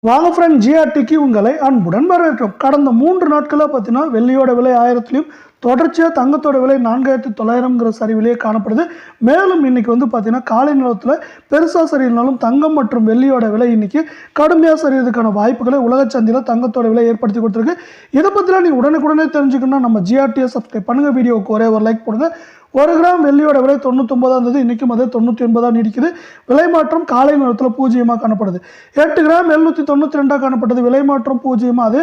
வாங்க ஃப்ரெண்ட், ஜிஆர்டிக்கு உங்களை அன்புடன் வரவேற்கிறோம். கடந்த 3 நாட்களாக பார்த்தீங்கன்னா வெள்ளியோட விலை 1000லையும் தொடர்ச்சியாக தங்கத்தோட விலை 4900ங்கிற சரிவிலேயே காணப்படுது. மேலும் இன்னைக்கு பார்த்தீங்கன்னா காலை நிலவரத்தில் பெருசாக சரியில்னாலும் தங்கம் மற்றும் வெள்ளியோட விலை இன்னைக்கு கடுமையாக சரியறதுக்கான வாய்ப்புகளை உலக சந்தையில் தங்கத்தோட விலை ஏற்படுத்தி கொடுத்துருக்கு. இதை பற்றிலாம் நீங்கள் உடனுக்குடனே தெரிஞ்சுக்கணும்னா நம்ம ஜிஆர்டியை சப்ஸ்கிரைப் பண்ணுங்கள். வீடியோவுக்கு ஒரே ஒரு லைக் போடுங்க. 1 கிராம் வெள்ளியோட விலை 99 இருந்தது, இன்றைக்கும் அது 99 நீடிக்குது. விலை மாற்றம் காலை நேரத்தில் 0 காணப்படுது. 8 கிராம் 792 காணப்பட்டது, விலை மாற்றம் 0, அது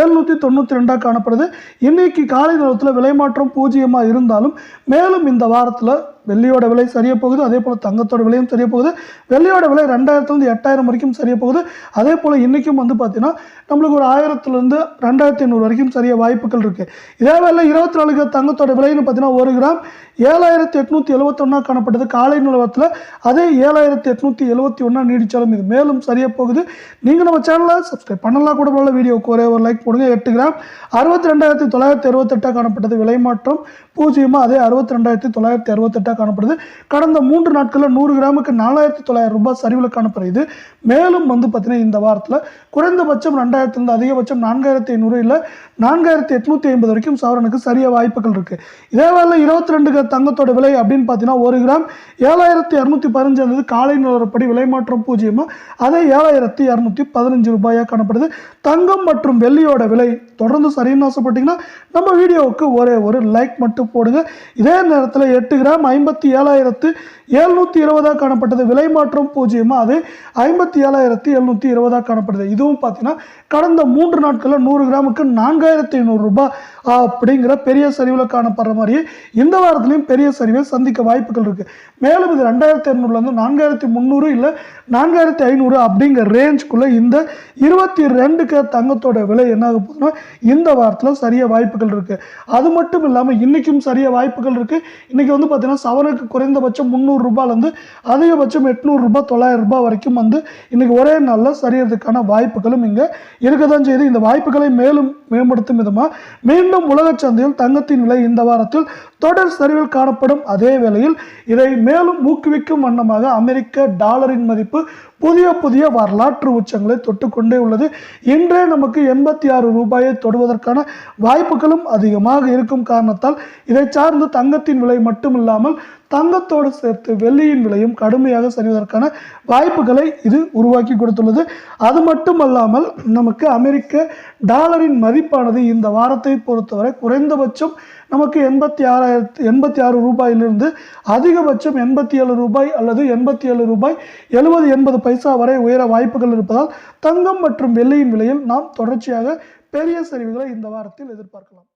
792 காணப்படுது. இன்னைக்கு காலை நேரத்தில் விலை மாற்றம் 0 இருந்தாலும் மேலும் இந்த வாரத்தில் வெள்ளியோட விலை சரிய போகுது, அதே போல் தங்கத்தோட விலையும் சரிய போகுது. வெள்ளியோட விலை 2000 8000 வரைக்கும் சரிய போகுது. அதே போல் இன்றைக்கும் பார்த்தீங்கன்னா நம்மளுக்கு ஒரு 1000 2500 வரைக்கும் சரிய வாய்ப்புகள் இருக்குது. இதே வேலை 24 தங்கத்தோட விலைன்னு பார்த்தீங்கன்னா 1 கிராம் 7871 காணப்பட்டது காலை நிலவரத்தில், அதே 7871 நீடிச்சாலும் இது மேலும் சரிய போகுது. நீங்கள் நம்ம சேனலை சப்ஸ்கிரைப் பண்ணலாம் கூட போல. வீடியோக்கு ஒரே ஒரு லைக் போடுங்க. 8 கிராம் 62968 காணப்பட்டது, விலை மாற்றம் 0, அதே 62968 காணப்படுது. கடந்த 3 நாட்களில் 100 கிராமுக்கு 4900 ரூபாய் சரிவில் காணப்படுது. மேலும் பார்த்தீங்கன்னா இந்த வாரத்தில் குறைந்தபட்சம் 2000 அதிகபட்சம் 4500 இல்லை 4850 வரைக்கும் சவரனுக்கு சரிய வாய்ப்புகள் இருக்குது. இதே வேலை 22 தங்கத்தோட விலை அப்படின்னு பார்த்தீங்கன்னா 1 கிராம் 7215 இருந்தது காலை நிலவரப்படி, விலை மாற்றம் 0, அதே 7215 ரூபாயாக காணப்படுது. தங்கம் மற்றும் வெள்ளியோட விலை தொடர்ந்து சரின்னு ஆசைப்பட்டீங்கன்னா நம்ம வீடியோவுக்கு ஒரே ஒரு லைக் மட்டும் போடுங்க. இதே நேரத்தில் 8 கிராம் 57,720 காணப்பட்டது, விலை மாற்றம் 0, அது 57,720 காணப்படுது. இதுவும் பார்த்தீங்கன்னா கடந்த 3 நாட்களில் 100 கிராமுக்கு 4500 ரூபாய் அப்படிங்கிற பெரிய சரிவில் காணப்படுற மாதிரியே இந்த வாரத்திலையும் பெரிய சரிவை சந்திக்க வாய்ப்புகள் இருக்குது. மேலும் இது 2200 4300 இல்லை 4500 அப்படிங்கிற ரேஞ்சுக்குள்ளே இந்த 22 தங்கத்தோட விலை என்ன ஆக போகுதுன்னா இந்த வாரத்தில் சரிய வாய்ப்புகள் இருக்குது. அது மட்டும் இல்லாமல் இன்றைக்கும் சரிய வாய்ப்புகள் இருக்குது. இன்றைக்கி பார்த்தீங்கன்னா சவனுக்கு குறைந்தபட்சம் 300 ரூபாயிலேருந்து அதிகபட்சம் 800 ரூபாய் 900 ரூபாய் வரைக்கும் இன்றைக்கி ஒரே நாளில் சரியறதுக்கான வாய்ப்புகளும் இங்கே இருக்க தான் செய்யுது. இந்த வாய்ப்புகளை மேலும் மேம்படுத்தும் விதமாக மீண்டும் உலக சந்தையில் தங்கத்தின் விலை இந்த வாரத்தில் தொடர் சரிவில் காணப்படும். அதே வேளையில் இதை மேலும் ஊக்குவிக்கும் வண்ணமாக அமெரிக்க டாலரின் மதிப்பு புதிய வரலாற்று உச்சங்களை தொட்டுக்கொண்டே உள்ளது. இன்றே நமக்கு 86 ரூபாயை தொடுவதற்கான வாய்ப்புகளும் அதிகமாக இருக்கும் காரணத்தால் இதை சார்ந்து தங்கத்தின் விலை மட்டும் இல்லாமல் தங்கத்தோடு சேர்த்து வெள்ளியின் விலையும் கடுமையாக சரிவதற்கான வாய்ப்புகளை இது உருவாக்கி கொடுத்துள்ளது. அது மட்டுமல்லாமல் நமக்கு அமெரிக்க டாலரின் மதிப்பானது இந்த வாரத்தை பொறுத்தவரை குறைந்தபட்சம் நமக்கு 86 ரூபாயிலிருந்து அதிகபட்சம் 87 ரூபாய் அல்லது 87 ரூபாய் 70-80 பைசா வரை உயர வாய்ப்புகள் இருப்பதால் தங்கம் மற்றும் வெள்ளியின் விலையில் நாம் தொடர்ச்சியாக பெரிய சரிவுகளை இந்த வாரத்தில் எதிர்பார்க்கலாம்.